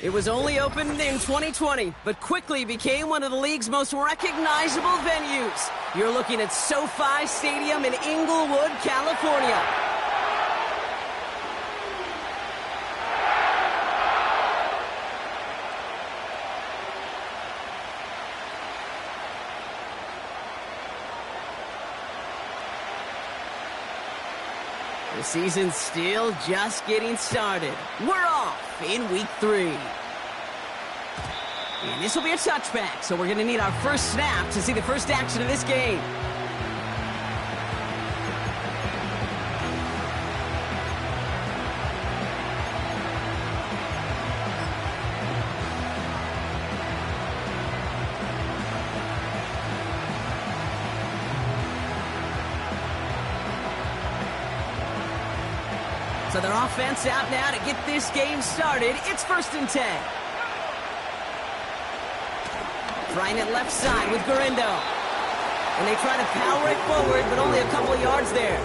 It was only opened in 2020, but quickly became one of the league's most recognizable venues. You're looking at SoFi Stadium in Inglewood, California. The season's still just getting started. We're off in week 3. And this will be a touchback, so we're going to need our first snap to see the first action of this game. So their offense out now to get this game started. It's 1st and 10. Trying it left side with Guerendo. And they try to power it forward, but only a couple of yards there.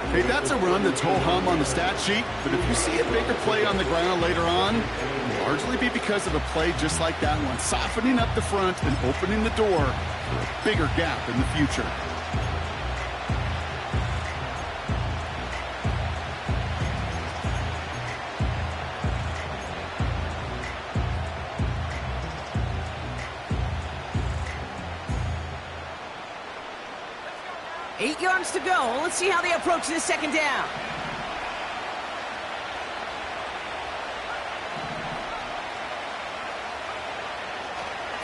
Hey, that's a run that's ho-hum on the stat sheet, but if you see a bigger play on the ground later on, it'll largely be because of a play just like that one, softening up the front and opening the door for a bigger gap in the future. To go. Let's see how they approach this second down.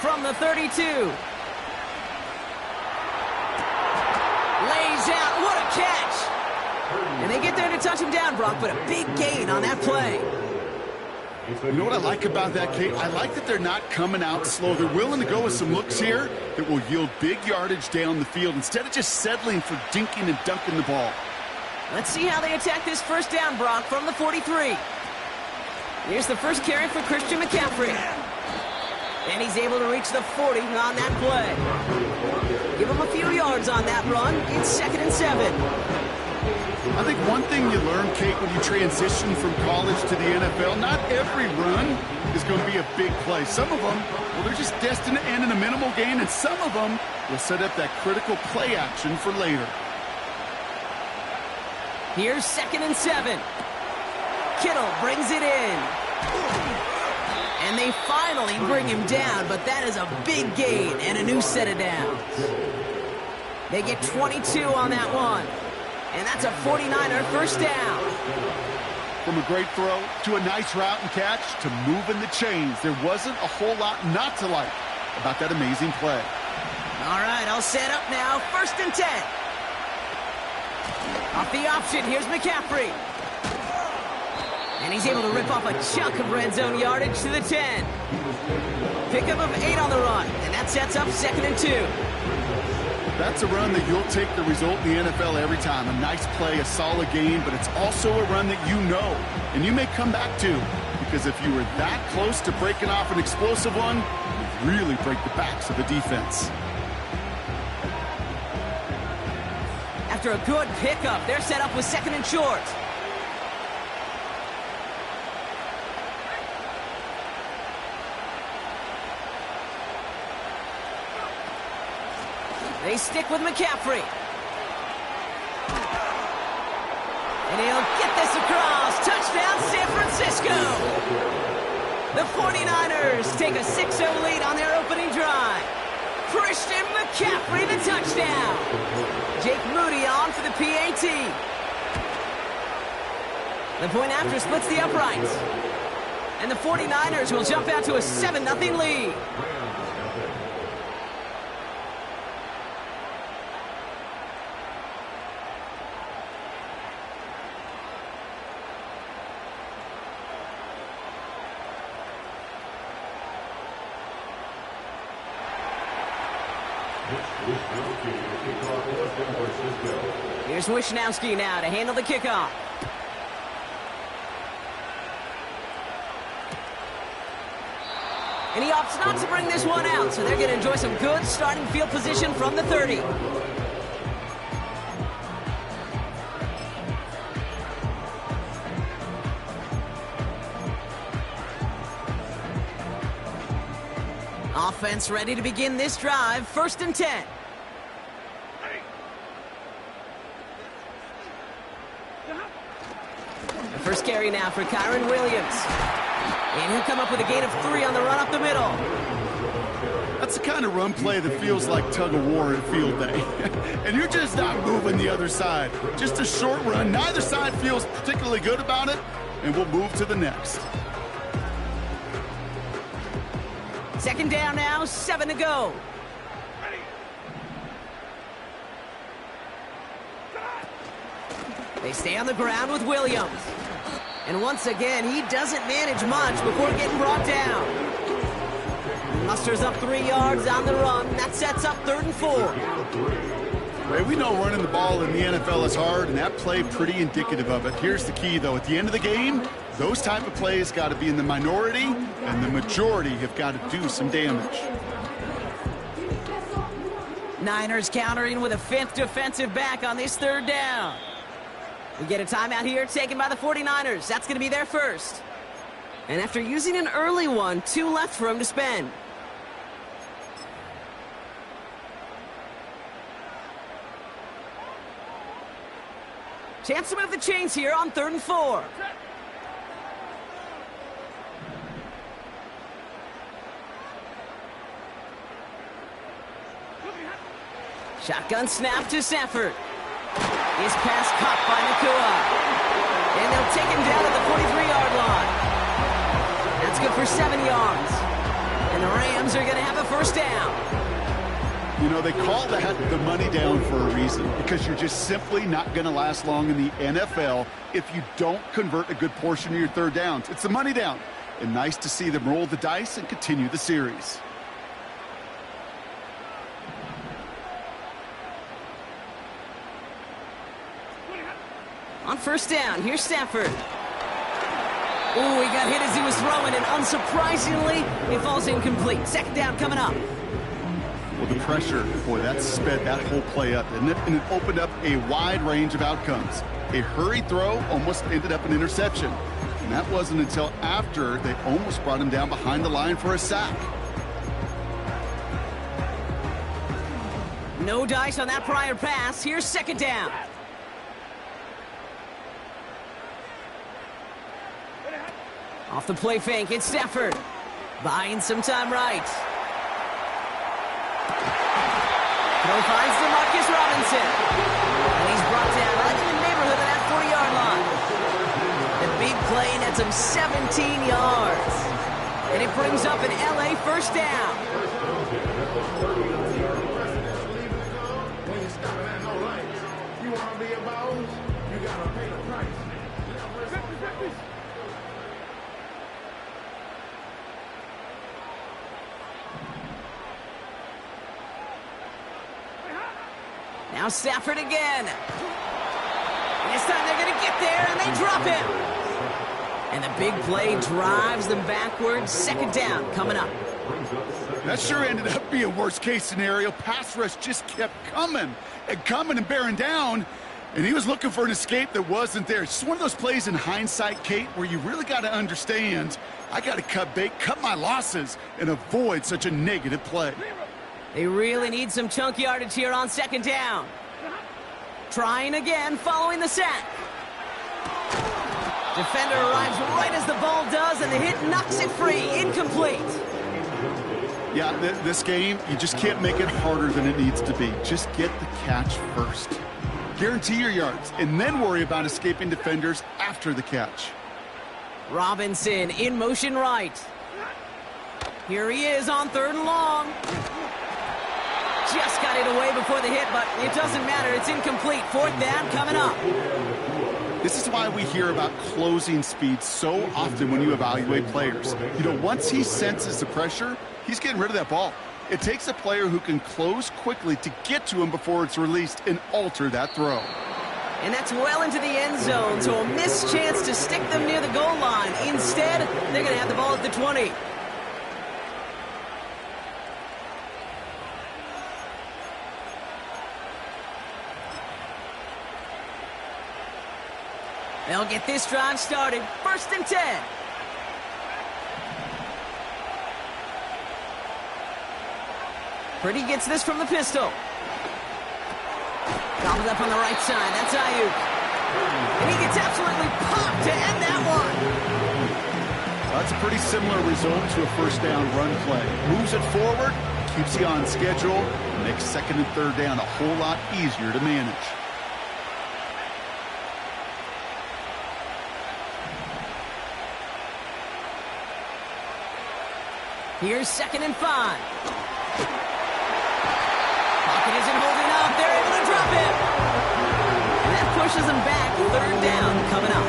From the 32. Lays out. What a catch. And they get there to touch him down, Brock, but a big gain on that play. You know what I like about that, Kate? I like that they're not coming out slow. They're willing to go with some looks here that will yield big yardage down the field instead of just settling for dinking and dunking the ball. Let's see how they attack this first down, Brock, from the 43. Here's the first carry for Christian McCaffrey. And he's able to reach the 40 on that play. Give him a few yards on that run. It's 2nd and 7. I think one thing you learn, Kate, when you transition from college to the NFL, not every run is going to be a big play. Some of them, well, they're just destined to end in a minimal gain, and some of them will set up that critical play action for later. Here's 2nd and 7. Kittle brings it in. And they finally bring him down, but that is a big gain and a new set of downs. They get 22 on that one. And that's a 49er first down. From a great throw to a nice route and catch to moving the chains, there wasn't a whole lot not to like about that amazing play. All right, I'll set up now. 1st and 10. Off the option, here's McCaffrey. And he's able to rip off a chunk of red zone yardage to the 10. Pickup of 8 on the run, and that sets up 2nd and 2. That's a run that you'll take the result in the NFL every time. A nice play, a solid game, but it's also a run that you know and you may come back to, because if you were that close to breaking off an explosive one, you'd really break the backs of the defense. After a good pickup, they're set up with 2nd and short. They stick with McCaffrey. And he'll get this across. Touchdown, San Francisco. The 49ers take a 6-0 lead on their opening drive. Christian McCaffrey, the touchdown. Jake Moody on for the PAT. The point after splits the uprights. And the 49ers will jump out to a 7-0 lead. Here's Wisnowski now to handle the kickoff. And he opts not to bring this one out, so they're going to enjoy some good starting field position from the 30. Offense ready to begin this drive, 1st and 10. The first carry now for Kyren Williams. And he'll come up with a gain of 3 on the run up the middle. That's the kind of run play that feels like tug of war at field day. And you're just not moving the other side. Just a short run. Neither side feels particularly good about it. And we'll move to the next. 2nd down now, 7 to go. They stay on the ground with Williams. And once again, he doesn't manage much before getting brought down. Musters up 3 yards on the run. That sets up 3rd and 4. Hey, we know running the ball in the NFL is hard, and that play pretty indicative of it. Here's the key, though. At the end of the game, those type of plays got to be in the minority, and the majority have got to do some damage. Niners countering with a 5th defensive back on this 3rd down. We get a timeout here taken by the 49ers. That's going to be their first. And after using an early one, 2 left for him to spend. Chance to move the chains here on 3rd and 4. Shotgun snap to Stafford. His pass caught by Nacua. And they'll take him down at the 43-yard line. That's good for 7 yards. And the Rams are going to have a 1st down. You know, they call that the money down for a reason, because you're just simply not going to last long in the NFL if you don't convert a good portion of your 3rd downs. It's the money down. And nice to see them roll the dice and continue the series. On 1st down, here's Stafford. Oh, he got hit as he was throwing, and unsurprisingly, it falls incomplete. 2nd down coming up. Well, the pressure, boy, that sped that whole play up, didn't it? And it opened up a wide range of outcomes. A hurried throw almost ended up an interception. And that wasn't until after they almost brought him down behind the line for a sack. No dice on that prior pass. Here's 2nd down. Off the play fake, it's Stafford. Buying some time right. Throw finds DeMarcus Robinson. And he's brought down right in the neighborhood of that 40-yard line. The big play nets him 17 yards. And it brings up an LA 1st down. When you stop at no lights, you want to be a boss, you got to pay the price. Now Stafford again. And this time they're going to get there, and they drop him. And the big play drives them backwards. 2nd down coming up. That sure ended up being worst-case scenario. Pass rush just kept coming and bearing down. And he was looking for an escape that wasn't there. It's just one of those plays in hindsight, Kate, where you really got to understand, I got to cut bait, cut my losses, and avoid such a negative play. They really need some chunk yardage here on 2nd down. Trying again following the sack. Defender arrives right as the ball does, and the hit knocks it free. Incomplete. Yeah, this game, you just can't make it harder than it needs to be. Just get the catch first. Guarantee your yards, and then worry about escaping defenders after the catch. Robinson in motion right. Here he is on 3rd and long. Just got it away before the hit, but it doesn't matter. It's incomplete. 4th down coming up. This is why we hear about closing speed so often when you evaluate players. You know, once he senses the pressure, he's getting rid of that ball. It takes a player who can close quickly to get to him before it's released and alter that throw. And that's well into the end zone, so a missed chance to stick them near the goal line. Instead, they're going to have the ball at the 20. They'll get this drive started. 1st and 10. Purdy gets this from the pistol. Gobbled up on the right side. That's Ayuk. And he gets absolutely popped to end that one. That's a pretty similar result to a first down run play. Moves it forward, keeps you on schedule, makes 2nd and 3rd down a whole lot easier to manage. Here's 2nd and 5. Pocket isn't holding up. They're able to drop him. And that pushes them back. 3rd down coming up.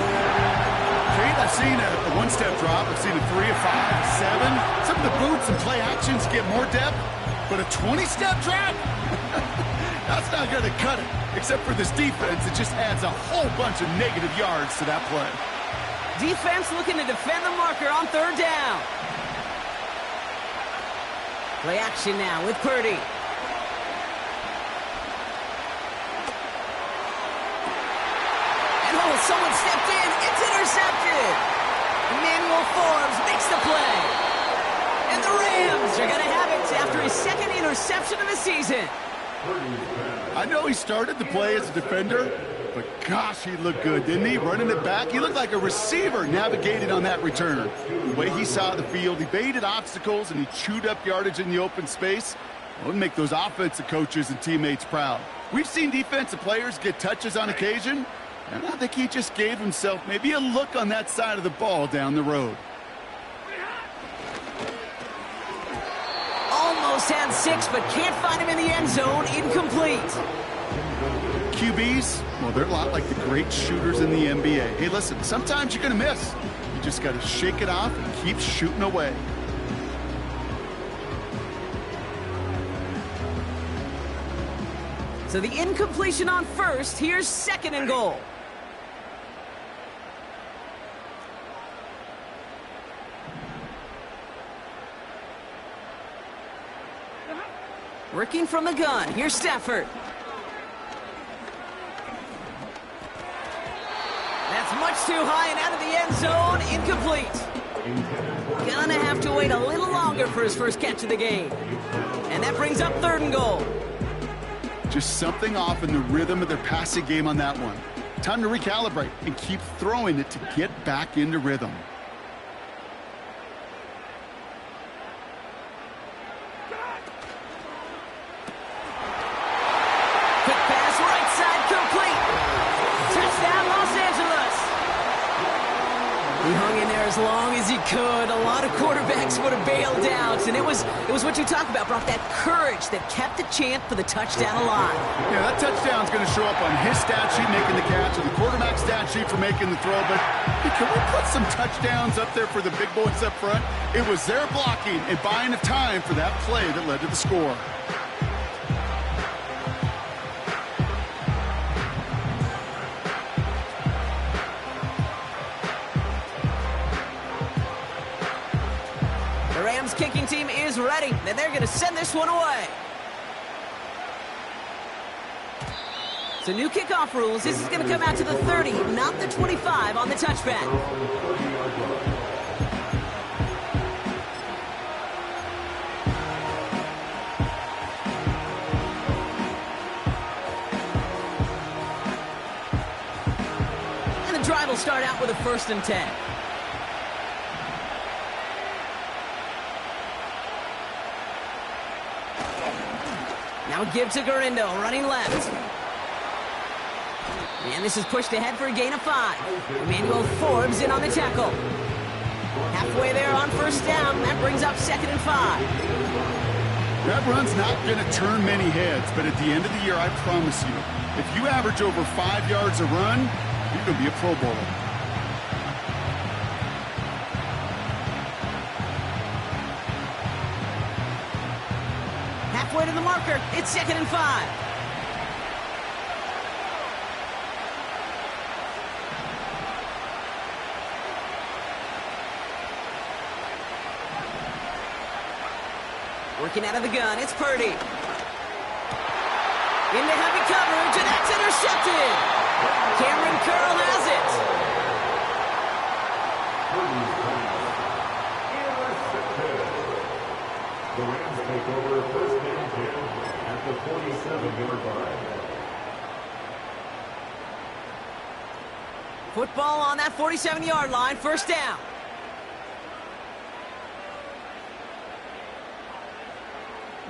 Kate, I've seen a one-step drop. I've seen a 3, a 5, a 7. Some of the boots and play actions get more depth. But a 20-step drop? That's not going to cut it. Except for this defense, it just adds a whole bunch of negative yards to that play. Defense looking to defend the marker on 3rd down. Play action now with Purdy. And oh, someone stepped in. It's intercepted. Emmanuel Forbes makes the play. And the Rams are going to have it after his 2nd interception of the season. I know he started the play as a defender, but gosh, he looked good, didn't he? Running it back, he looked like a receiver navigating on that return. The way he saw the field, he baited obstacles and he chewed up yardage in the open space. It would make those offensive coaches and teammates proud. We've seen defensive players get touches on occasion, and I think he just gave himself maybe a look on that side of the ball down the road. Almost had 6, but can't find him in the end zone. Incomplete. QBs, well, they're a lot like the great shooters in the NBA. Hey, listen, sometimes you're going to miss. You just got to shake it off and keep shooting away. So the incompletion on 1st. Here's 2nd and goal. Working from the gun. Here's Stafford. That's much too high and out of the end zone. Incomplete. Gonna have to wait a little longer for his first catch of the game. And that brings up 3rd and goal. Just something off in the rhythm of their passing game on that one. Time to recalibrate and keep throwing it to get back into rhythm. He hung in there as long as he could. A lot of quarterbacks would have bailed out. And it was what you talk about, Brock, that courage that kept the chant for the touchdown alive. Yeah, that touchdown's going to show up on his stat sheet making the catch and the quarterback stat sheet for making the throw. But hey, can we put some touchdowns up there for the big boys up front? It was their blocking and buying of time for that play that led to the score. Kicking team is ready, and they're going to send this one away. So new kickoff rules. This is going to come out to the 30, not the 25 on the touchback. And the drive will start out with a 1st and 10. Now give to Garindo, running left. And this is pushed ahead for a gain of 5. Emmanuel Forbes in on the tackle. Halfway there on 1st down. That brings up 2nd and 5. That run's not going to turn many heads, but at the end of the year, I promise you, if you average over 5 yards a run, you're going to be a Pro Bowler. halfway to the marker. It's 2nd and 5. Working out of the gun, it's Purdy. Into heavy coverage, and that's intercepted. Cameron Curl has it. The Rams take over 1st and 10 at the 47-yard line. Football on that 47-yard line, 1st down.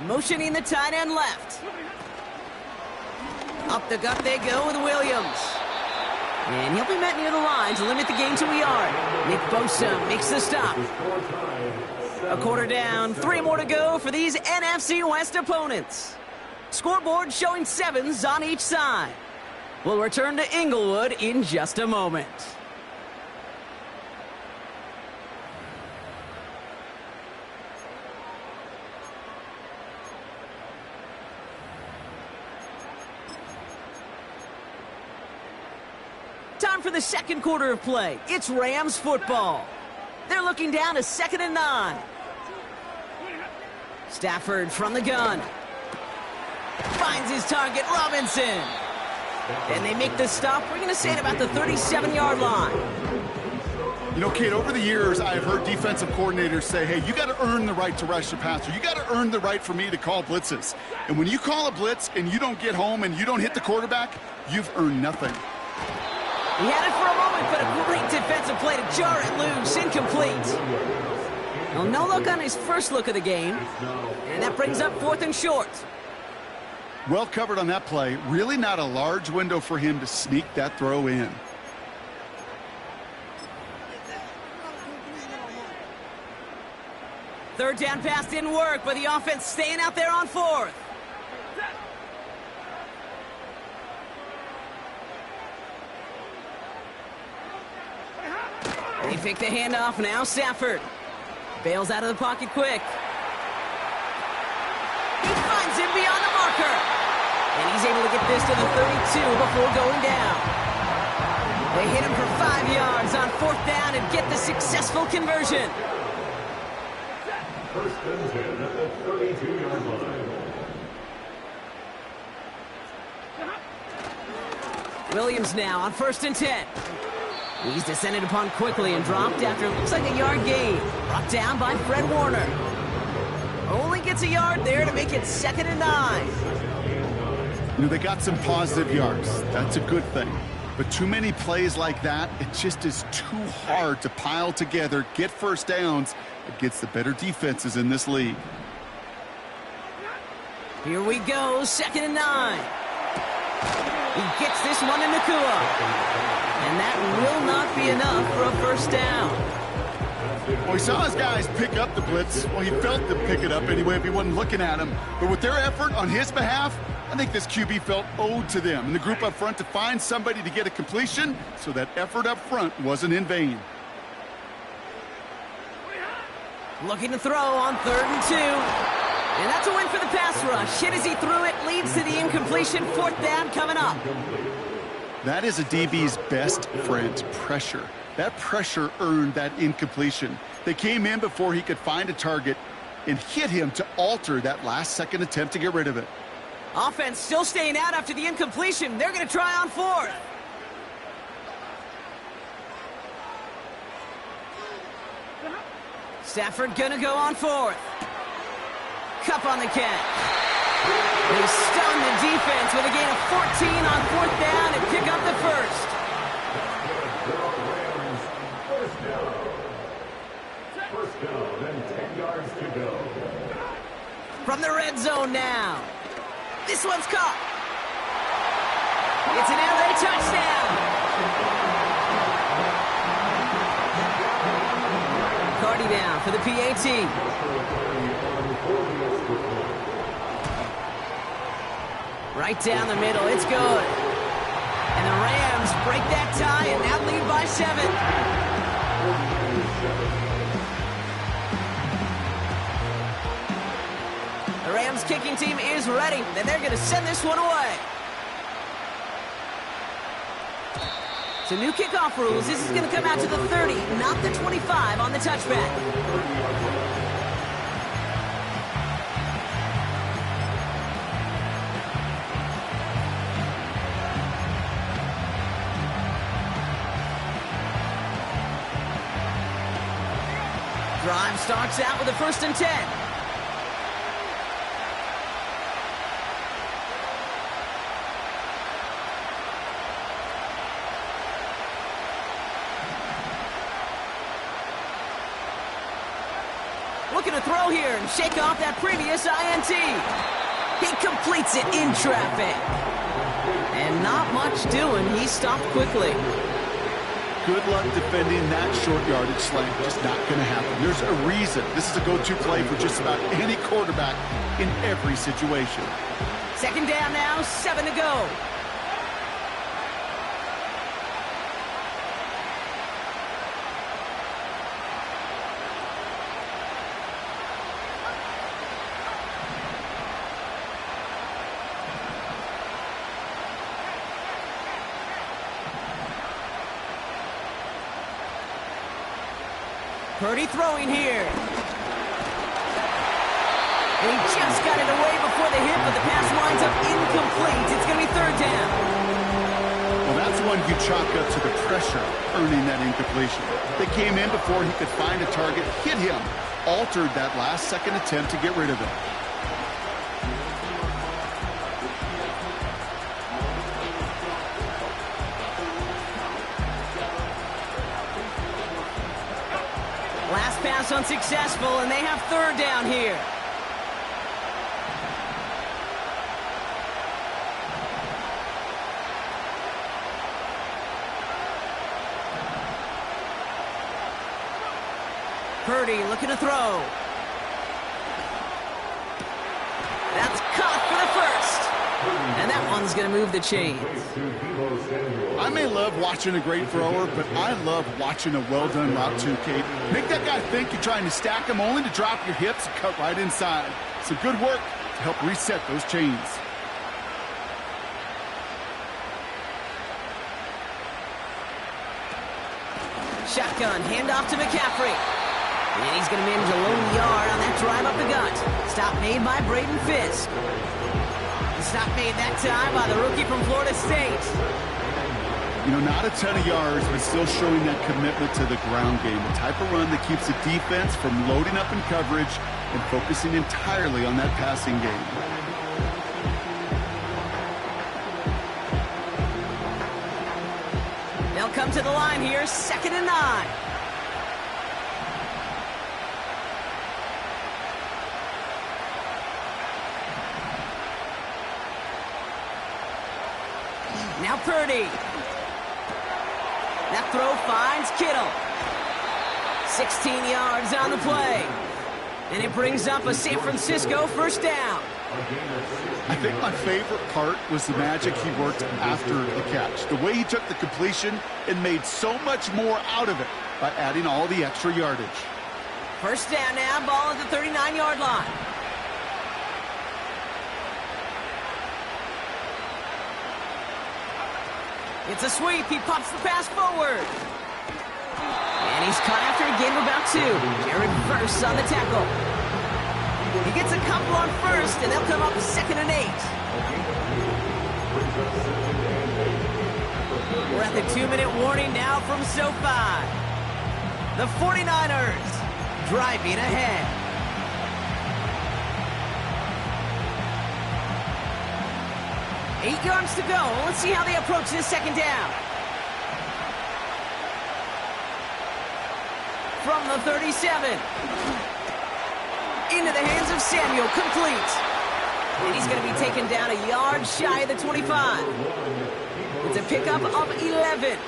Motioning the tight end left. Up the gut they go with Williams. And he'll be met near the line to limit the gain to a yard. Nick Bosa makes the stop. A quarter down, 3 more to go for these NFC West opponents. Scoreboard showing 7s on each side. We'll return to Inglewood in just a moment. Time for the 2nd quarter of play. It's Rams football. They're looking down to 2nd and 9. Stafford from the gun. Finds his target, Robinson. And they make the stop. We're going to say it about the 37-yard line. You know, Kate, over the years, I've heard defensive coordinators say, hey, you got to earn the right to rush the passer. You got to earn the right for me to call blitzes. And when you call a blitz and you don't get home and you don't hit the quarterback, you've earned nothing. He had it for a moment, but a great defensive play to jar it loose. Incomplete. Well, no look on his first look of the game. And that brings up 4th and short. Well covered on that play. Really not a large window for him to sneak that throw in. Third down pass didn't work, but the offense staying out there on 4th. They fake the handoff, now Stafford. Bails out of the pocket quick. He finds him beyond the marker. And he's able to get this to the 32 before going down. They hit him for 5 yards on 4th down and get the successful conversion. 1st and 10 at the 32-yard line. Williams now on 1st and 10. He's descended upon quickly and dropped after it looks like a yard gain. Brought down by Fred Warner. Only gets a yard there to make it 2nd and 9. You know, they got some positive yards. That's a good thing. But too many plays like that, it just is too hard to pile together, get 1st downs against the better defenses in this league. Here we go, 2nd and 9. He gets this one in Nakua. And that will not be enough for a 1st down. Well, he saw his guys pick up the blitz. Well, he felt them pick it up anyway if he wasn't looking at him. But with their effort on his behalf, I think this QB felt owed to them and the group up front to find somebody to get a completion, so that effort up front wasn't in vain. Looking to throw on 3rd and 2. And that's a win for the pass rush. Hit as he threw it, leads to the incompletion. 4th down coming up. That is a DB's best friend, pressure. That pressure earned that incompletion. They came in before he could find a target and hit him to alter that last-second attempt to get rid of it. Offense still staying out after the incompletion. They're going to try on 4th. Stafford going to go on 4th. Cup on the catch. They stun the defense with a gain of 14 on 4th down and pick up the 1st. First down and 10 yards to go. From the red zone now. This one's caught. It's an LA touchdown. Cardi down for the PAT. Right down the middle, it's good. And the Rams break that tie and now lead by 7. The Rams kicking kicking team is ready, and they're going to send this one away. So new kickoff rules. This is going to come out to the 30, not the 25 on the touchback. Drive starts out with a 1st and 10. Looking to throw here and shake off that previous INT. He completes it in traffic. And not much doing. He stopped quickly. Good luck defending that short yardage slant. Just not going to happen. There's a reason. This is a go-to play for just about any quarterback in every situation. 2nd down now, 7 to go. Purdy throwing here. He just got it away before the hit, but the pass winds up incomplete. It's going to be 3rd down. Well, that's one you chalk up to the pressure earning that incompletion. They came in before he could find a target, hit him, altered that last-second attempt to get rid of it. Last pass unsuccessful, and they have 3rd down here. Purdy looking to throw. That's caught for the 1st. And that one's going to move the chains. I may love watching a great thrower, but I love watching a well-done route too, Kate. Make that guy think you're trying to stack him only to drop your hips and cut right inside. Some good work to help reset those chains. Shotgun, handoff to McCaffrey. And he's going to manage a lone yard on that drive up the gut. Stop made by Braden Fisk. The stop made that time by the rookie from Florida State. You know, not a ton of yards, but still showing that commitment to the ground game. The type of run that keeps the defense from loading up in coverage and focusing entirely on that passing game. They'll come to the line here, 2nd and 9. Now Purdy. That throw finds Kittle. 16 yards on the play. And it brings up a San Francisco 1st down. I think my favorite part was the magic he worked after the catch. The way he took the completion and made so much more out of it by adding all the extra yardage. 1st down now, ball at the 39-yard line. It's a sweep. He pops the pass forward. And he's caught after a gain of about 2. Jared Verse on the tackle. He gets a couple on 1st, and they'll come up 2nd and 8. We're at the 2-minute warning now from SoFi. The 49ers driving ahead. Eight yards to go. Let's see how they approach this 2nd down. From the 37. Into the hands of Samuel. Complete. And he's going to be taken down a yard shy of the 25. It's a pickup of 11.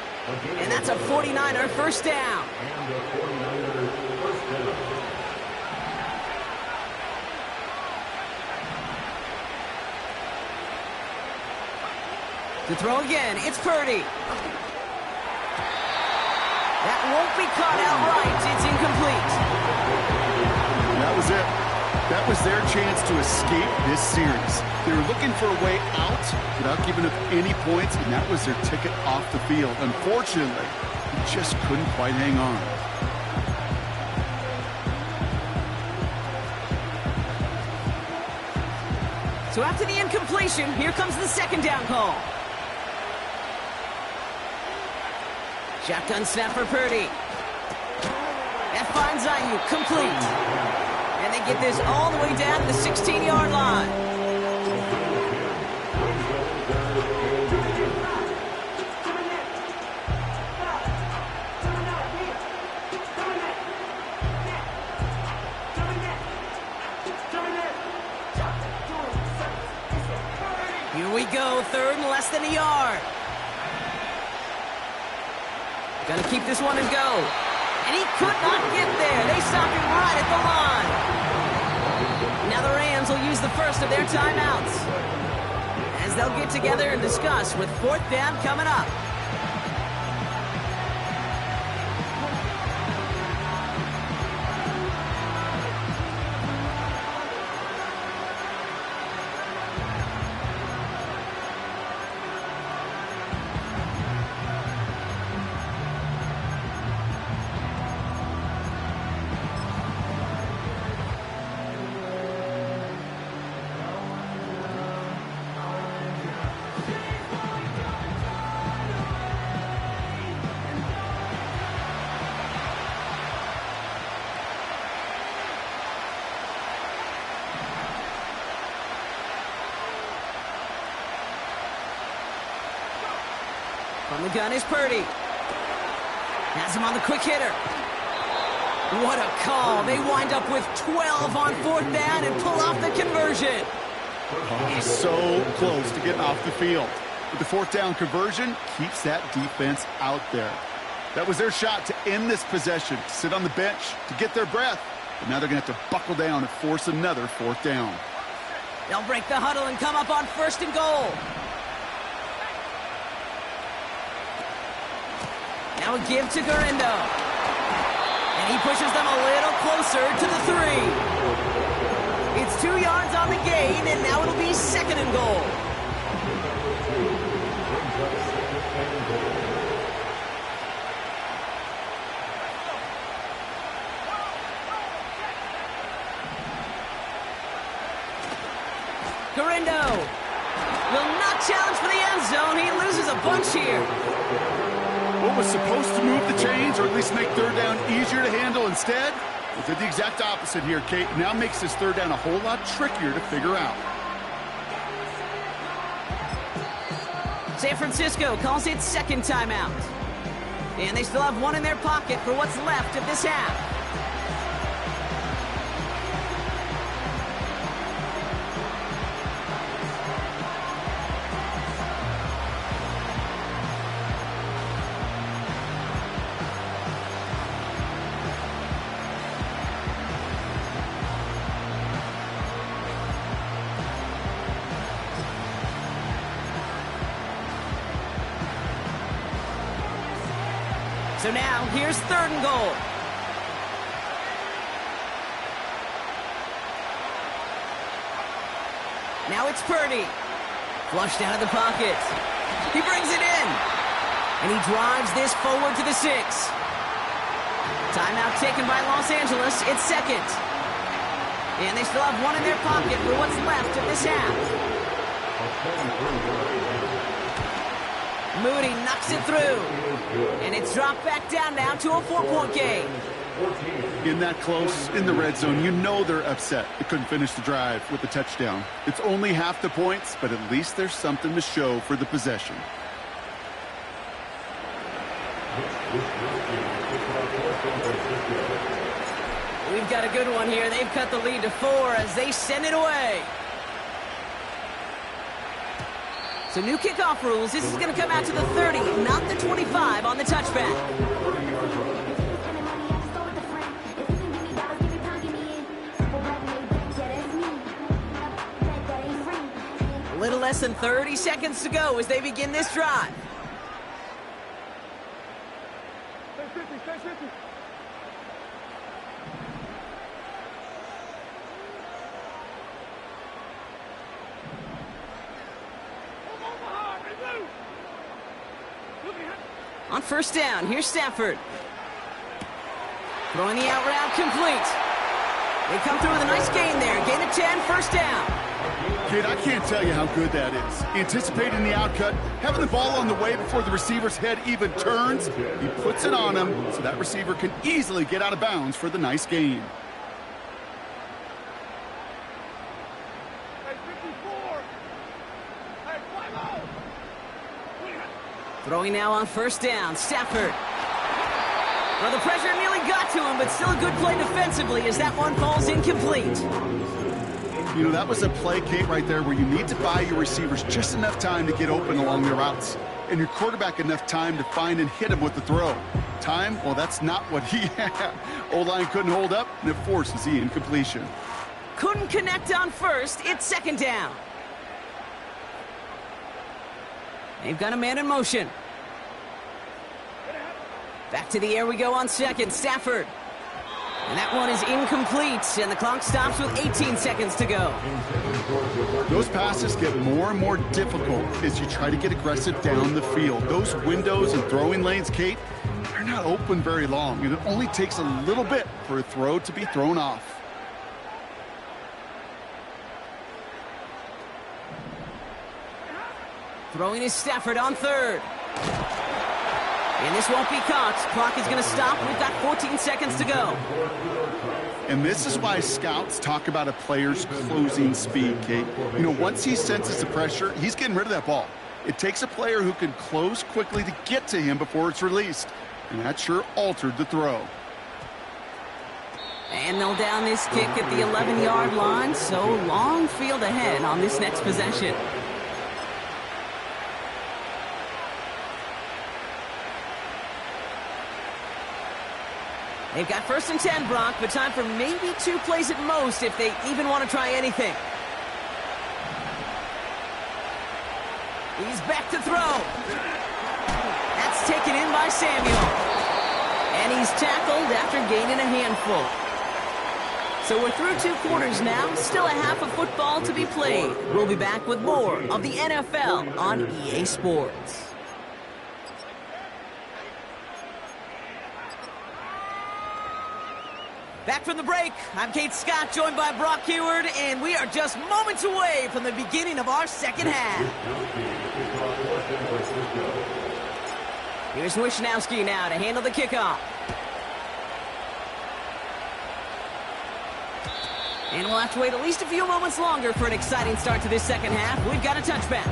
And that's a 49er 1st down. To throw again, it's Purdy. That won't be caught outright. It's incomplete. That was it. That was their chance to escape this series. They were looking for a way out without giving up any points, and that was their ticket off the field. Unfortunately, they just couldn't quite hang on. So after the incompletion, here comes the second down call. Shotgun snap for Purdy. That finds Ayuk, complete. And they get this all the way down to the 16-yard line. Here we go, third and less than a yard. Gonna keep this one and go. And he could not get there. They stopped him right at the line. Now the Rams will use the first of their timeouts, as they'll get together and discuss with fourth down coming up. From the gun is Purdy. Has him on the quick hitter. What a call. They wind up with 12 on fourth down and pull off the conversion. He's so close to getting off the field. But the fourth down conversion keeps that defense out there. That was their shot to end this possession, to sit on the bench, to get their breath. But now they're going to have to buckle down and force another fourth down. They'll break the huddle and come up on first and goal. Now a give to Gurindo. And he pushes them a little closer to the 3. It's 2 yards on the gain, and now it'll be second and goal. Gurindo will not challenge for the end zone. He loses a bunch here. What was supposed to move the chains, or at least make third down easier to handle instead, it did the exact opposite here, Kate. Now makes this third down a whole lot trickier to figure out. San Francisco calls it second timeout. And they still have one in their pocket for what's left of this half. So now, here's third and goal. Now it's Purdy. Flushed out of the pocket. He brings it in. And he drives this forward to the 6. Timeout taken by Los Angeles. It's second. And they still have one in their pocket for what's left of this half. Moody knocks it through. And it's dropped back down now to a 4-point game. In that close, in the red zone, you know they're upset they couldn't finish the drive with the touchdown. It's only half the points, but at least there's something to show for the possession. We've got a good one here. They've cut the lead to 4 as they send it away. So new kickoff rules. This is going to come out to the 30, not the 25 on the touchback. A little less than 30 seconds to go as they begin this drive. on first down. Here's Stafford. Throwing the out route complete. They come through with a nice gain there. Gain of 10, first down. Kid, I can't tell you how good that is. Anticipating the outcut, having the ball on the way before the receiver's head even turns. He puts it on him so that receiver can easily get out of bounds for the nice gain. Throwing now on first down. Stafford. Well, the pressure nearly got to him, but still a good play defensively as that one falls incomplete. You know, that was a play, Kate, right there where you need to buy your receivers just enough time to get open along their routes, and your quarterback enough time to find and hit him with the throw. Time? Well, that's not what he had. O-line couldn't hold up, and it forces the incompletion. Couldn't connect on first. It's second down. They've got a man in motion. Back to the air we go on second. Stafford. And that one is incomplete, and the clock stops with 18 seconds to go. Those passes get more and more difficult as you try to get aggressive down the field. Those windows and throwing lanes, Kate, they're not open very long, and it only takes a little bit for a throw to be thrown off. Throwing is Stafford on third. And this won't be caught. Clock is going to stop. We've got 14 seconds to go. And this is why scouts talk about a player's closing speed, Kate. You know, once he senses the pressure, he's getting rid of that ball. It takes a player who can close quickly to get to him before it's released. And that sure altered the throw. And they'll down this kick at the 11-yard line. So long field ahead on this next possession. They've got first and 10, Brock, but time for maybe 2 plays at most if they even want to try anything. He's back to throw. That's taken in by Samuel. And he's tackled after gaining a handful. So we're through 2 quarters now. Still a half of football to be played. We'll be back with more of the NFL on EA Sports. Back from the break, I'm Kate Scott, joined by Brock Huard, and we are just moments away from the beginning of our second half. Here's Wishnowski now to handle the kickoff. And we'll have to wait at least a few moments longer for an exciting start to this second half. We've got a touchback.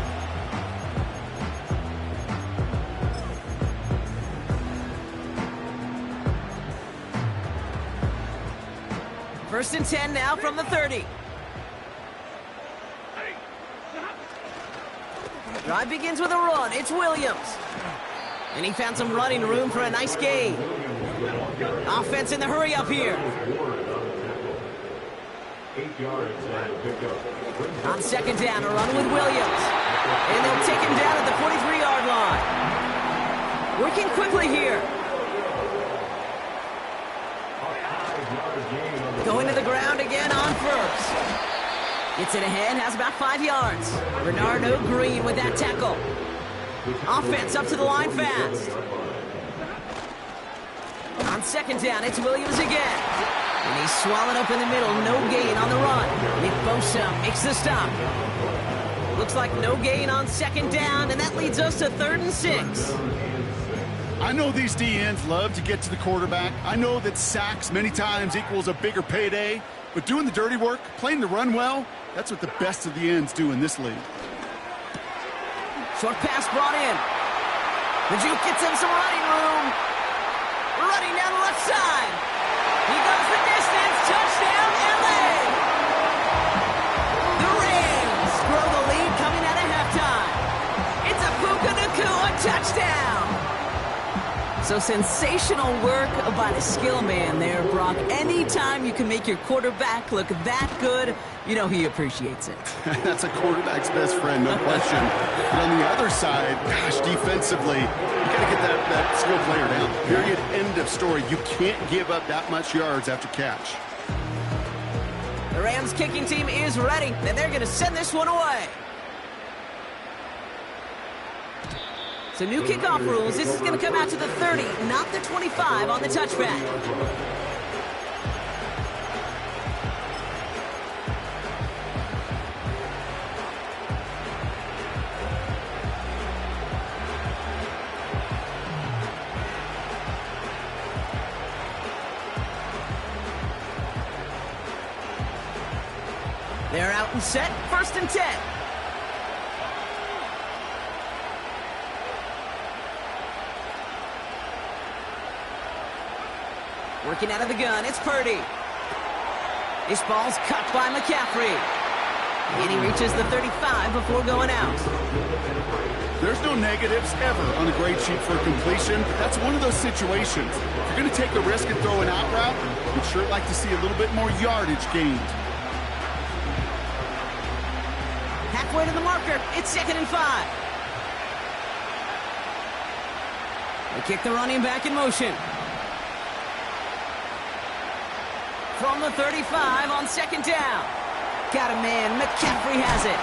First and 10 now from the 30. Drive begins with a run. It's Williams. And he found some running room for a nice gain. Offense in the hurry up here. On second down, a run with Williams. And they'll take him down at the 43-yard line. Working quickly here. Going to the ground again on first. Gets it ahead, has about 5 yards. Bernardo Green with that tackle. Offense up to the line fast. On second down, it's Williams again. And he's swallowed up in the middle. No gain on the run. Nick Bosa makes the stop. Looks like no gain on second down, and that leads us to 3rd and 6. I know these DNs love to get to the quarterback. I know that sacks many times equals a bigger payday. But doing the dirty work, playing the run well, that's what the best of the ends do in this league. Short pass brought in. The Juke gets him some running room. Running down the left side. He goes the distance. Touchdown, LA. The Rams grow the lead coming out of halftime. It's a Puka Nacua touchdown. So sensational work by the skill man there, Brock. Anytime you can make your quarterback look that good, you know he appreciates it. That's a quarterback's best friend, no question. But on the other side, gosh, defensively, you got to get that skill player down. Period. End of story. You can't give up that much yards after catch. The Rams kicking team is ready, and they're going to send this one away. So new kickoff rules. This is going to come out to the 30, not the 25 on the touchback. They're out and set, 1st and 10. Working out of the gun, it's Purdy. This ball's cut by McCaffrey. And he reaches the 35 before going out. There's no negatives ever on a grade sheet for completion, but that's one of those situations. If you're going to take a risk and throw an out route, you'd sure like to see a little bit more yardage gained. Halfway to the marker, it's 2nd and 5. They kick the running back in motion. From the 35 on 2nd down. Got a man, McCaffrey has it.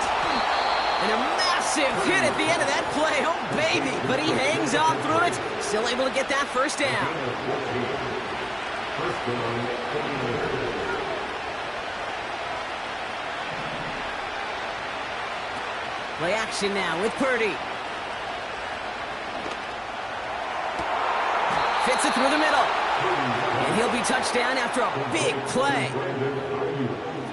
And a massive hit at the end of that play, oh baby. But he hangs on through it, still able to get that 1st down. Play action now with Purdy. Fits it through the middle. And he'll be touchdown after a big play.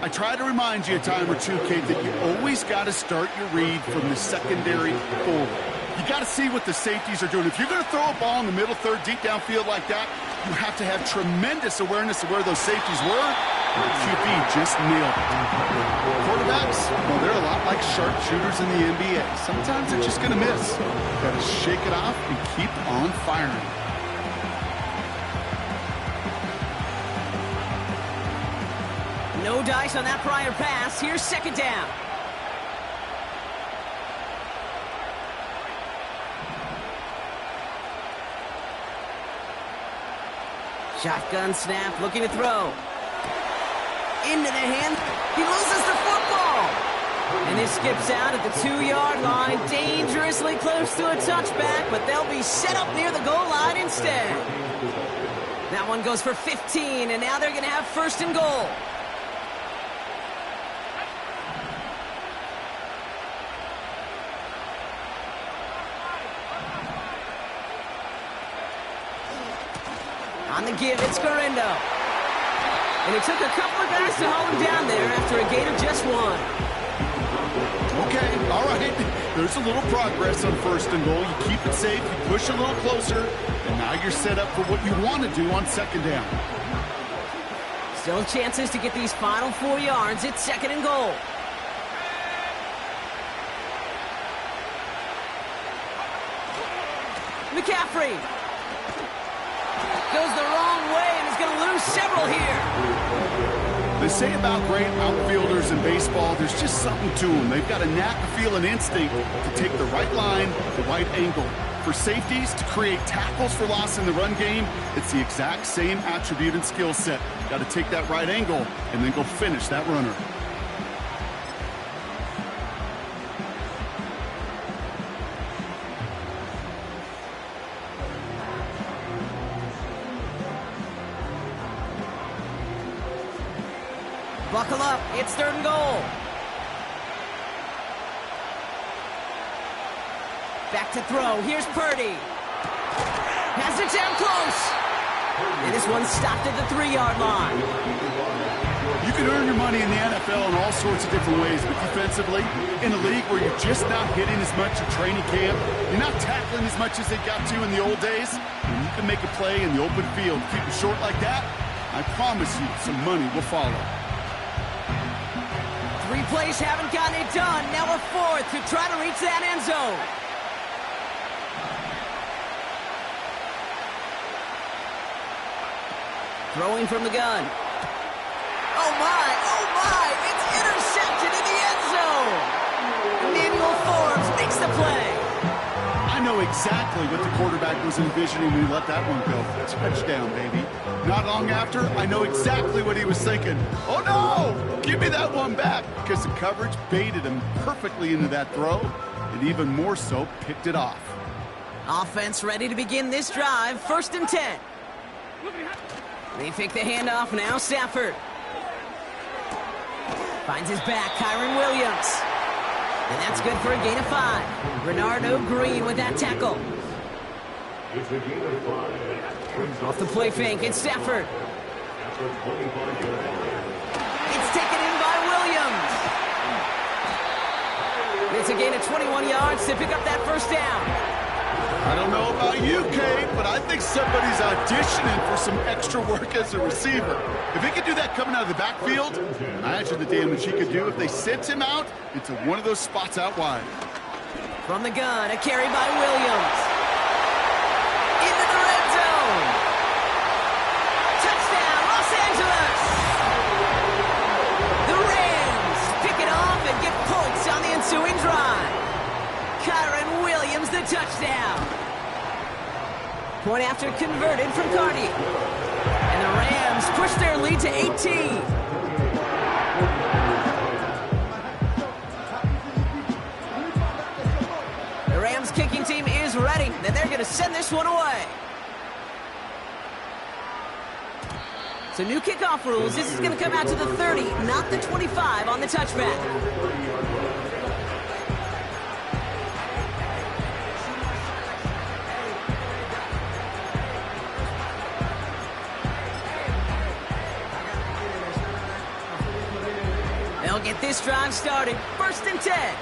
I try to remind you a time or two, Kate, that you always got to start your read from the secondary forward. You got to see what the safeties are doing. If you're going to throw a ball in the middle third, deep downfield like that, you have to have tremendous awareness of where those safeties were. The QB just nailed it. Quarterbacks, well, they're a lot like sharpshooters in the NBA. Sometimes they're just going to miss. Got to shake it off and keep on firing. No dice on that prior pass. Here's 2nd down. Shotgun snap, looking to throw. Into the hand. He loses the football. And this skips out at the 2-yard line. Dangerously close to a touchback, but they'll be set up near the goal line instead. That one goes for 15, and now they're going to have 1st and goal. On the give, it's Guerrero. And it took a couple of guys to hold him down there after a gain of just 1. Okay, all right. There's a little progress on 1st and goal. You keep it safe, you push a little closer, and now you're set up for what you want to do on 2nd down. Still chances to get these final 4 yards. It's 2nd and goal. McCaffrey goes the wrong way and is going to lose several here. They say about great outfielders in baseball, there's just something to them. They've got a knack, a feel, and instinct to take the right line, the right angle. For safeties, to create tackles for loss in the run game, it's the exact same attribute and skill set. Got to take that right angle and then go finish that runner. Buckle up, it's 3rd and goal. Back to throw, here's Purdy. Has it down close. And this one's stopped at the 3-yard line. You can earn your money in the NFL in all sorts of different ways, but defensively, in a league where you're just not hitting as much at training camp, you're not tackling as much as they got to in the old days, and you can make a play in the open field. Keep it short like that, I promise you some money will follow. 3 plays haven't gotten it done. Now a 4th to try to reach that end zone. Throwing from the gun. Oh my, it's intercepted in the end zone. Emmanuel Forbes makes the play. I know exactly what the quarterback was envisioning when he let that one go. Touchdown, baby. Not long after, I know exactly what he was thinking. Oh no, give me that one back, because the coverage baited him perfectly into that throw, and even more so, picked it off. Offense ready to begin this drive. 1st and 10. They pick the handoff now. Stafford finds his back. Kyren Williams. And that's good for a gain of 5. Renardo Green with that tackle. It's a gain of 5. Off the play fake, it's Stafford. It's taken in by Williams. It's a gain of 21 yards to pick up that 1st down. I don't know about you, Kate, but I think somebody's auditioning for some extra work as a receiver. If he could do that coming out of the backfield, imagine the damage he could do if they sent him out into one of those spots out wide. From the gun, a carry by Williams. Into the red zone. Touchdown, Los Angeles. The Rams pick it off and get points on the ensuing drive. Kyren Williams, the touchdown. Point after converted from Cardi. And the Rams push their lead to 18. The Rams kicking team is ready, and they're going to send this one away. So new kickoff rules. This is going to come out to the 30, not the 25 on the touchback. They'll get this drive started. 1st and 10.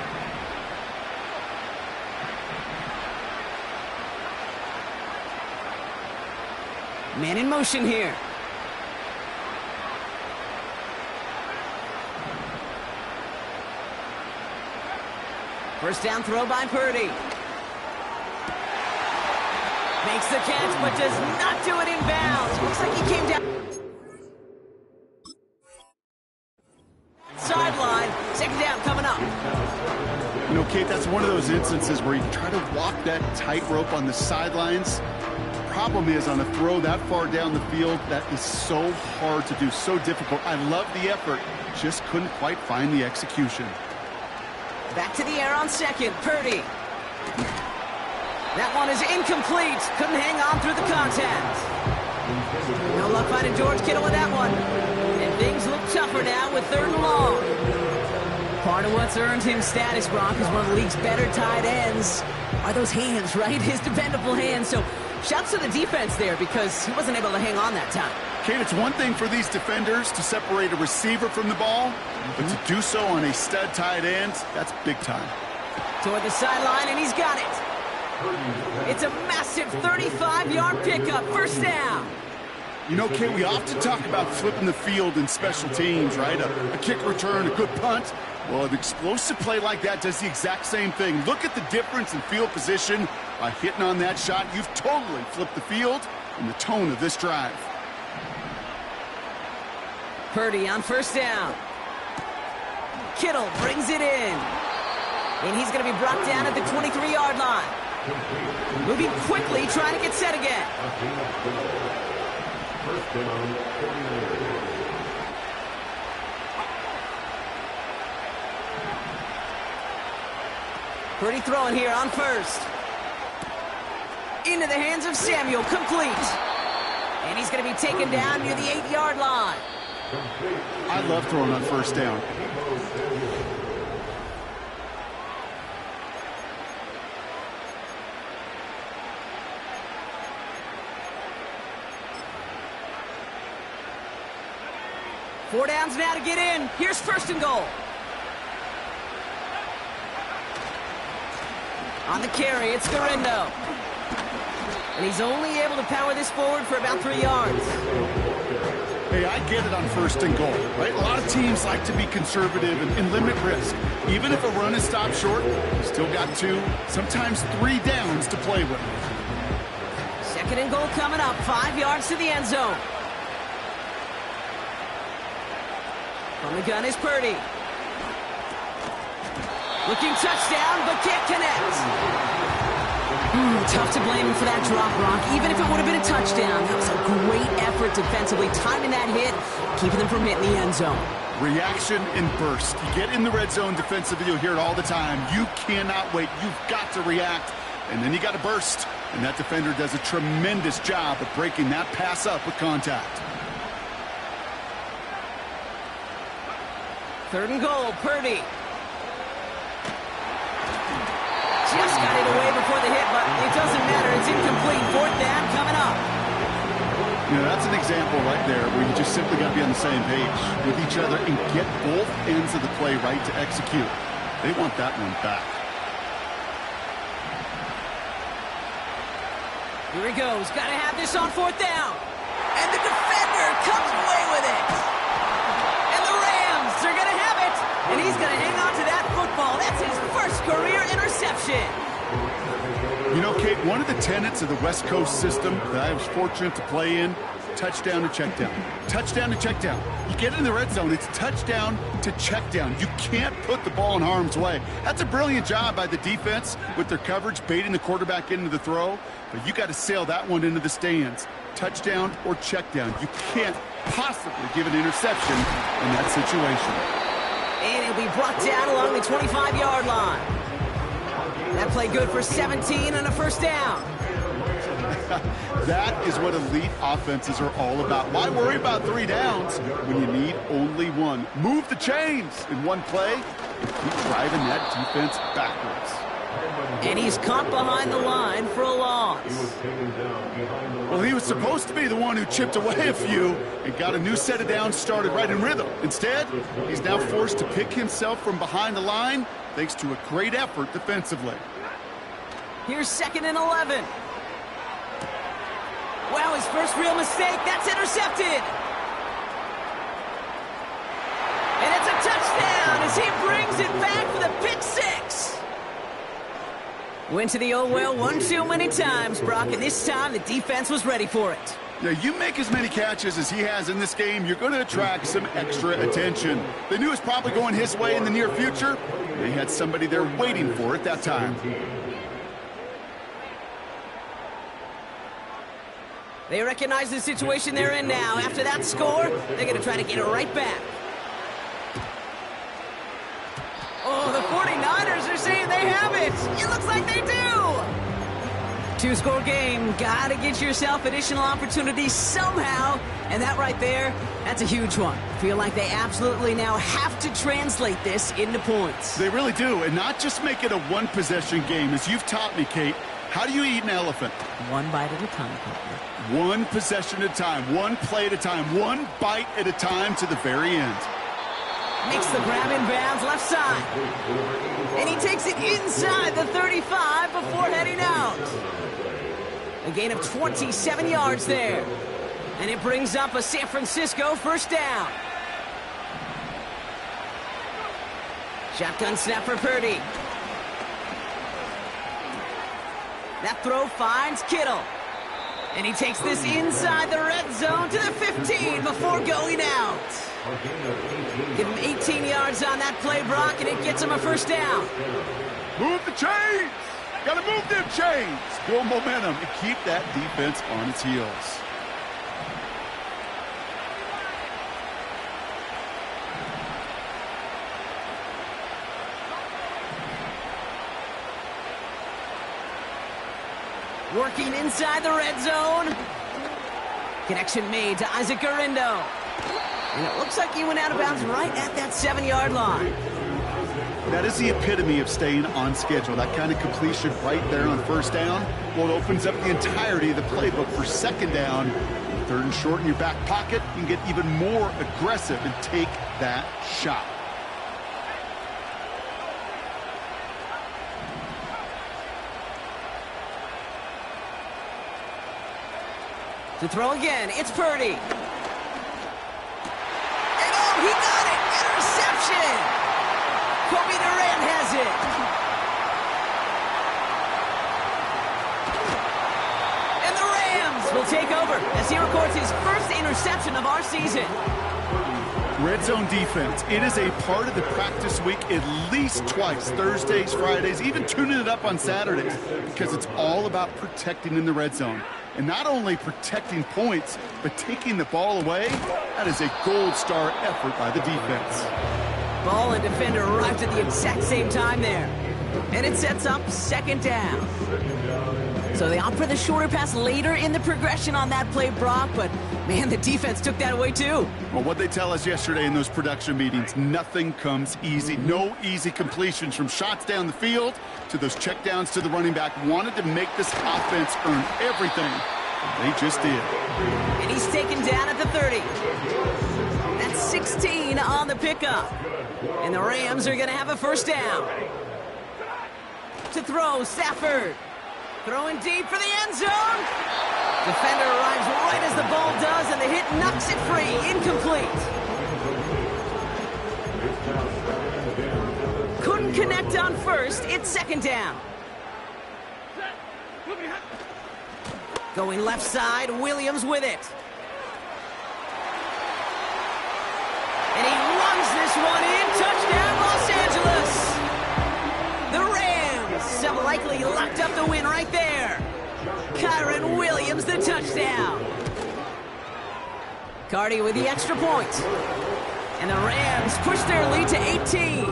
Man in motion here. First down throw by Purdy. Makes the catch, but does not do it in bounds. Looks like he came down. Sideline. 2nd down coming up. You know, Kate, that's one of those instances where you try to walk that tightrope on the sidelines. Problem is, on a throw that far down the field, that is so hard to do, so difficult. I love the effort, just couldn't quite find the execution. Back to the air on 2nd. Purdy. That one is incomplete. Couldn't hang on through the contact. No luck finding George Kittle with that one. And things look tougher now with 3rd and long. Part of what's earned him status, Brock, is one of the league's better tight ends. Are those hands, right? His dependable hands. So shouts to the defense there because he wasn't able to hang on that time. Kate, it's one thing for these defenders to separate a receiver from the ball, but to do so on a stud tight end, that's big time. Toward the sideline, and he's got it. It's a massive 35-yard pickup. 1st down. You know, Kate, we often talk about flipping the field in special teams, right? A kick return, a good punt. Well, an explosive play like that does the exact same thing. Look at the difference in field position. By hitting on that shot, you've totally flipped the field and the tone of this drive. Purdy on 1st down. Kittle brings it in. And he's going to be brought down at the 23-yard line. Moving quickly, trying to get set again. Purdy throwing here on 1st. Into the hands of Samuel, complete. And he's going to be taken down near the 8-yard line. I love throwing on 1st down. Four downs now to get in. Here's 1st and goal. On the carry, it's Garindo. And he's only able to power this forward for about 3 yards. Hey, I get it on 1st and goal, right? A lot of teams like to be conservative and limit risk. Even if a run is stopped short, you still got 2, sometimes 3 downs to play with. 2nd and goal coming up. 5 yards to the end zone. From the gun is Purdy. Looking touchdown, but can't connect. Tough to blame him for that drop, Brock. Even if it would have been a touchdown, that was a great effort defensively, timing that hit, keeping them from hitting the end zone. Reaction and burst. You get in the red zone defensively, you'll hear it all the time. You cannot wait. You've got to react. and then you got to burst. And that defender does a tremendous job of breaking that pass up with contact. 3rd and goal, Purdy. Just got it away before the hit, but it doesn't matter. It's incomplete. 4th down coming up. You know, that's an example right there where you just simply got to be on the same page with each other and get both ends of the play right to execute. They want that one back. Here he goes. Got to have this on 4th down. And the defender comes away with it. And the Rams are going to have it. And he's going to hang on to that football. That's his first career interception. You know, Kate, one of the tenets of the West Coast system that I was fortunate to play in, touchdown to check down. Touchdown to check down. You get in the red zone, it's touchdown to check down. You can't put the ball in harm's way. That's a brilliant job by the defense with their coverage, baiting the quarterback into the throw. But you got to sail that one into the stands. Touchdown or check down. You can't possibly give an interception in that situation. And it'll be brought down along the 25-yard line. That play good for 17 and a 1st down. That is what elite offenses are all about. Why worry about 3 downs when you need only 1? Move the chains in one play and keep driving that defense backwards. And he's caught behind the line for a loss. Well, he was supposed to be the one who chipped away a few and got a new set of downs started right in rhythm. Instead, he's now forced to pick himself from behind the line thanks to a great effort defensively. Here's 2nd and 11. Wow, his first real mistake. That's intercepted. And it's a touchdown as he brings it back for the pick 6. Went to the old well one too many times, Brock, and this time the defense was ready for it. Now, you make as many catches as he has in this game, you're going to attract some extra attention. They knew it was probably going his way in the near future. They had somebody there waiting for it that time. They recognize the situation they're in now. After that score, they're going to try to get it right back. Oh, the 49ers are saying they have it. It looks like they do. 2-score game. Got to get yourself additional opportunities somehow. And that right there, that's a huge one. Feel like they absolutely now have to translate this into points. They really do, and not just make it a one-possession game. As you've taught me, Kate, how do you eat an elephant? One bite at a time, partner. One possession at a time, one play at a time, one bite at a time to the very end. Makes the grab in bounds left side. And he takes it inside the 35 before heading out. A gain of 27 yards there. And it brings up a San Francisco 1st down. Shotgun snap for Purdy. That throw finds Kittle. And he takes this inside the red zone to the 15 before going out. Give him 18 yards on that play, Brock, and it gets him a 1st down. Move the chains! Gotta move them chains! Build momentum and keep that defense on its heels. Working inside the red zone. Connection made to Isaac Guerrero. And it looks like he went out of bounds right at that 7-yard line. That is the epitome of staying on schedule. That kind of completion right there on 1st down. Well, it opens up the entirety of the playbook for 2nd down. 3rd and short in your back pocket. You can get even more aggressive and take that shot. To throw again, it's Purdy. And oh, he got it! Interception! Kobe Durant has it. And the Rams will take over as he records his first interception of our season. Red zone defense. It is a part of the practice week at least twice. Thursdays, Fridays, even tuning it up on Saturdays. Because it's all about protecting in the red zone. And not only protecting points, but taking the ball away. That is a gold star effort by the defense. Ball and defender arrived at the exact same time there. And it sets up second down. So they opt for the shorter pass later in the progression on that play, Brock, but man, the defense took that away too. Well, what they tell us yesterday in those production meetings, nothing comes easy. No easy completions from shots down the field to those checkdowns to the running back. Wanted to make this offense earn everything. They just did. And he's taken down at the 30. That's 16 on the pickup. And the Rams are going to have a first down. To throw, Stafford. Throwing deep for the end zone. Defender arrives right as the ball does, and the hit knocks it free. Incomplete. Couldn't connect on first. It's second down. Going left side, Williams with it. And he runs this one in. Touchdown, Los Angeles. The Rams have likely locked up the win right there. Kyron Williams, the touchdown. Cardi with the extra point. And the Rams push their lead to 18.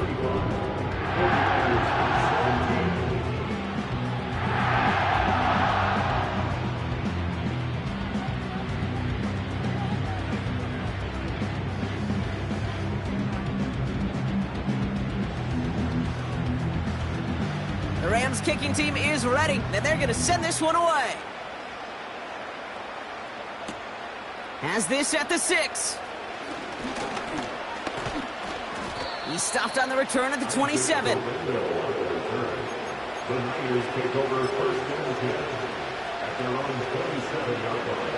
The Rams kicking team is ready, and they're going to send this one away. Has this at the 6. He stopped on the return at the 27. The Niners take over first and 10 at their own 27-yard line.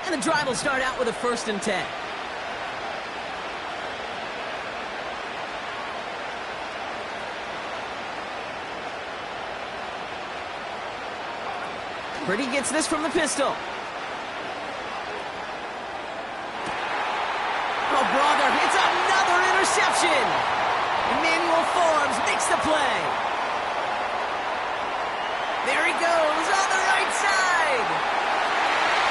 And the drive will start out with a 1st and 10. Purdy gets this from the pistol. Oh, brother, it's another interception. Emmanuel Forbes makes the play. There he goes on the right side.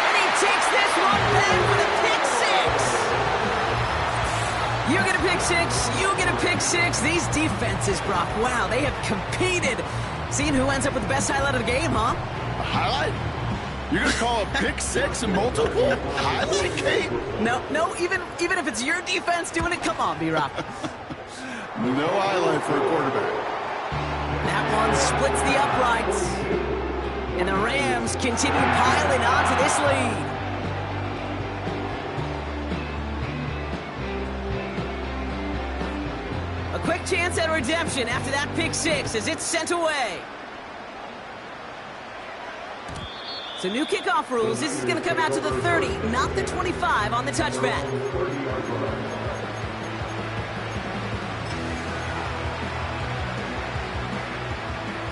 And he takes this one back with a pick 6. You get a pick 6, you get a pick 6. These defenses, Brock, wow, they have competed. Seeing who ends up with the best highlight of the game, huh? A highlight? You're going to call a pick 6 and multiple highlight, Kate? No, even if it's your defense doing it, come on, B-Rock. No highlight for a quarterback. That one splits the uprights. And the Rams continue piling on to this lead. A quick chance at redemption after that pick 6 as it's sent away. So new kickoff rules. This is going to come out to the 30, not the 25 on the touchback.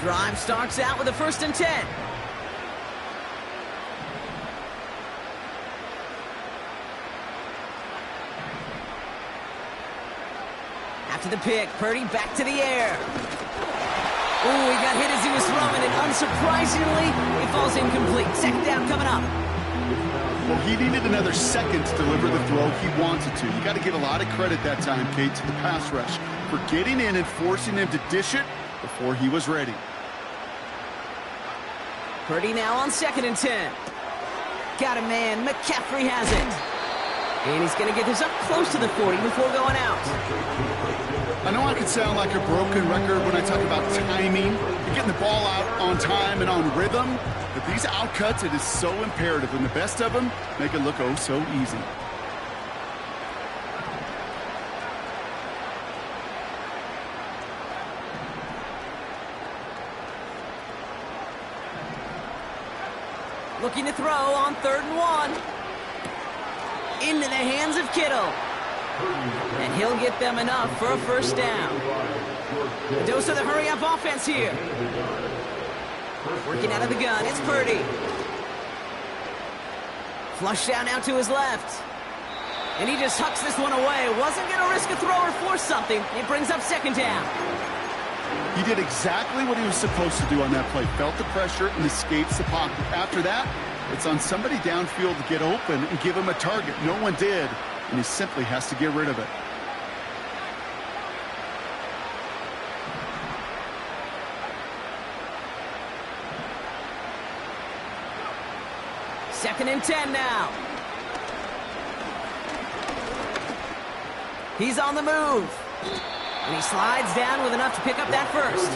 Drive starts out with a 1st and 10. After the pick, Purdy back to the air. Ooh, he got hit as he was throwing, and unsurprisingly, it falls incomplete. Second down coming up. Well, he needed another second to deliver the throw he wanted to. You got to give a lot of credit that time, Kate, to the pass rush for getting in and forcing him to dish it before he was ready. Purdy now on 2nd and 10. Got a man. McCaffrey has it. And he's going to get this up close to the 40 before going out. I know I can sound like a broken record when I talk about timing, getting the ball out on time and on rhythm, but these outcuts, it is so imperative, and the best of them make it look oh so easy. Looking to throw on 3rd and 1. Into the hands of Kittle. And he'll get them enough for a 1st down. A dose of the hurry-up offense here. Working out of the gun, it's Purdy. Flush down out to his left. And he just hucks this one away. Wasn't going to risk a throw or force something. It brings up 2nd down. He did exactly what he was supposed to do on that play. Felt the pressure and escapes the pocket. After that, it's on somebody downfield to get open and give him a target. No one did, and he simply has to get rid of it. 2nd and 10 now. He's on the move. And he slides down with enough to pick up that first.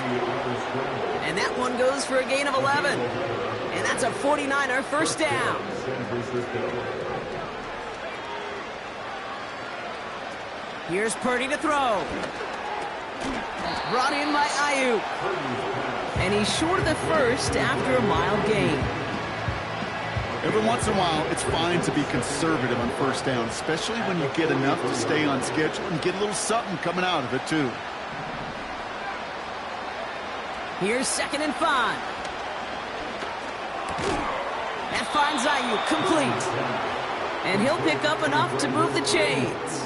And that one goes for a gain of 11. And that's a 49er first down. Here's Purdy to throw. Brought in by Ayuk. And he's short of the first after a mild gain. Every once in a while, it's fine to be conservative on first down, especially when you get enough to stay on schedule and get a little something coming out of it, too. Here's 2nd and 5. That finds Ayuk complete. And he'll pick up enough to move the chains.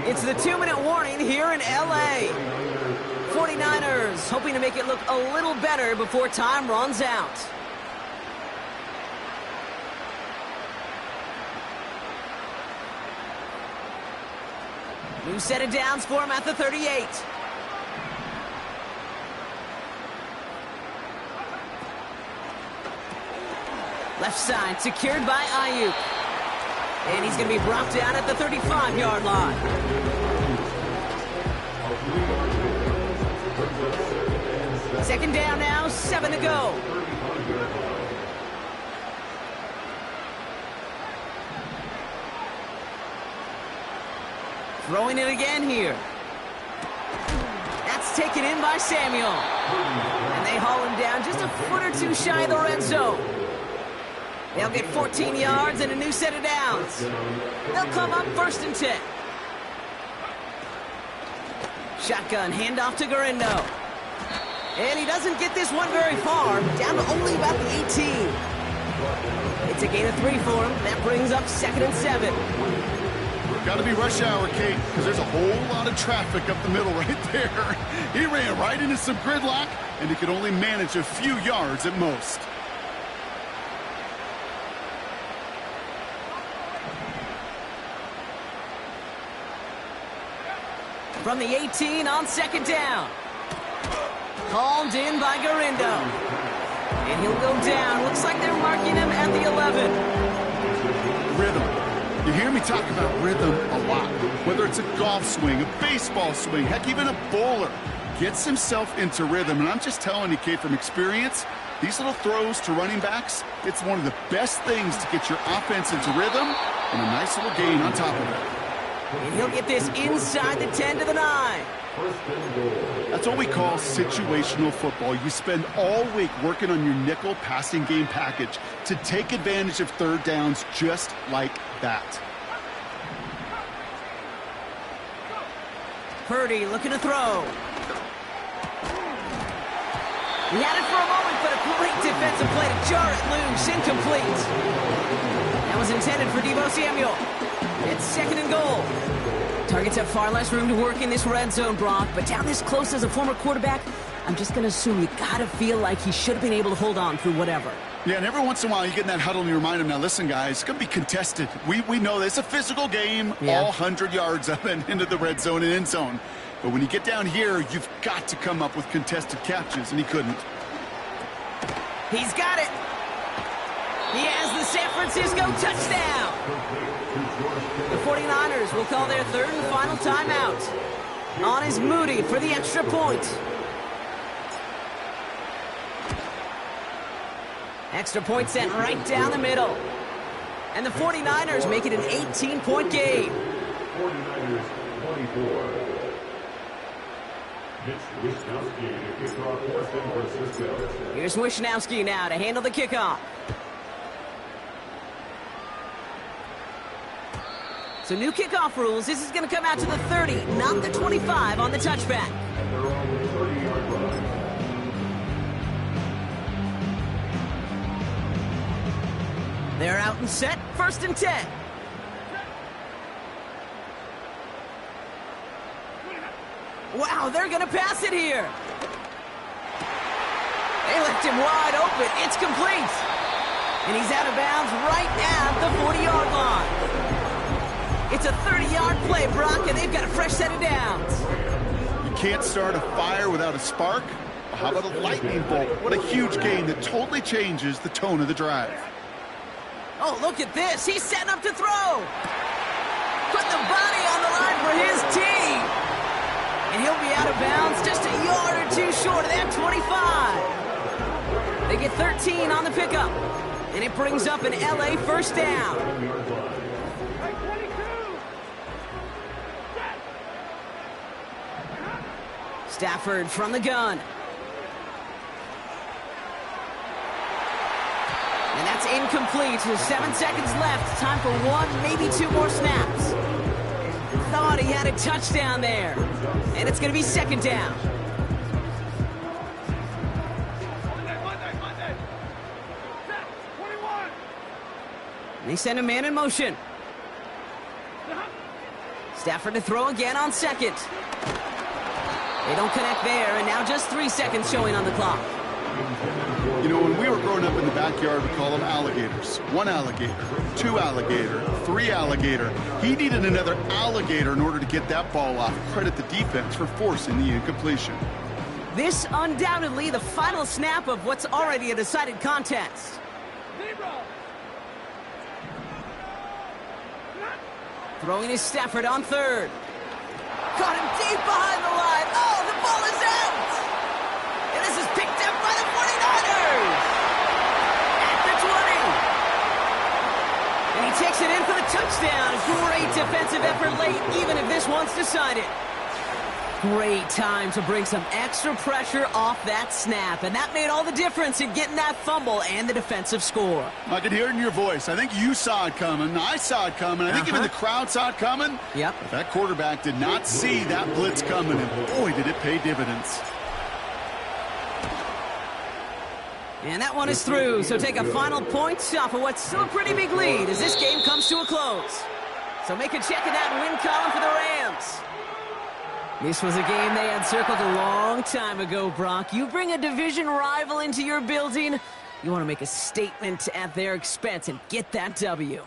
It's the 2-minute warning here in L.A. 49ers hoping to make it look a little better before time runs out. New set of downs for him at the 38. Left side secured by Ayuk. And he's going to be brought down at the 35-yard line. Second down now, 7 to go. Throwing it again here. That's taken in by Samuel. And they haul him down just a foot or two shy of the red zone. They'll get 14 yards and a new set of downs. They'll come up 1st and 10. Shotgun handoff to Garindo. And he doesn't get this one very far, down to only about the 18. It's a gain of 3 for him. That brings up 2nd and 7. Got to be rush hour, Kate, because there's a whole lot of traffic up the middle right there. He ran right into some gridlock, and he could only manage a few yards at most. From the 18 on 2nd down. Hauled in by Garindo. And he'll go down. Looks like they're marking him at the 11. Rhythm. You hear me talk about rhythm a lot. Whether it's a golf swing, a baseball swing, heck, even a bowler gets himself into rhythm. And I'm just telling you, Kate, from experience, these little throws to running backs, it's one of the best things to get your offense into rhythm and a nice little gain on top of it. And he'll get this inside the 10 to the 9. That's what we call situational football. You spend all week working on your nickel passing game package to take advantage of third downs just like that. Purdy looking to throw. He had it for a moment, but a great defensive play to jar it loose. Incomplete. That was intended for Deebo Samuel. It's 2nd and goal. Targets have far less room to work in this red zone, Brock, but down this close as a former quarterback, I'm just going to assume you got to feel like he should have been able to hold on through whatever. Yeah, and every once in a while you get in that huddle and you remind him, now listen, guys, it's going to be contested. We know this. It's a physical game, all 100 yards up and into the red zone and end zone. But when you get down here, you've got to come up with contested catches, and he couldn't. He's got it. He has the San Francisco touchdown. The 49ers will call their 3rd and final timeout. On is Moody for the extra point. Extra point sent right down the middle. And the 49ers make it an 18-point game. 49ers 24. Mitch Wishnowsky to kick off for San Francisco. Here's Wishnowsky now to handle the kickoff. So new kickoff rules. This is going to come out to the 30, not the 25 on the touchback. They're on the 30-yard line. They're out and set. 1st and 10. Wow, they're going to pass it here. They left him wide open. It's complete. And he's out of bounds right at the 40-yard line. It's a 30-yard play, Brock, and they've got a fresh set of downs. You can't start a fire without a spark. Well, how about a lightning bolt? What a huge gain that totally changes the tone of the drive. Oh, look at this. He's setting up to throw. Put the body on the line for his team. And he'll be out of bounds just a yard or two short of that 25. They get 13 on the pickup. And it brings up an LA first down. Stafford from the gun. And that's incomplete. 7 seconds left. Time for one, maybe two more snaps. Thought he had a touchdown there. And it's going to be second down. They send a man in motion. Stafford to throw again on second. They don't connect there, and now just 3 seconds showing on the clock. You know, when we were growing up in the backyard, we call them alligators. 1 alligator, 2 alligator, 3 alligator. He needed another alligator in order to get that ball off. Credit the defense for forcing the incompletion. This undoubtedly the final snap of what's already a decided contest. Throwing is Stafford on third. Got him deep behind the line. Oh, the ball is out! And this is picked up by the 49ers! At the 20! And he takes it in for the touchdown. Great defensive effort late, even if this one's decided. Great time to bring some extra pressure off that snap, and that made all the difference in getting that fumble and the defensive score. I could hear it in your voice. I think you saw it coming. I saw it coming. I think even the crowd saw it coming. Yep. But that quarterback did not see that blitz coming, and boy, did it pay dividends. And that one is through, so take a final point off of what's still a pretty big lead as this game comes to a close. So make a check in that win column for the Rams. This was a game they had circled a long time ago, Brock. You bring a division rival into your building, you want to make a statement at their expense and get that W.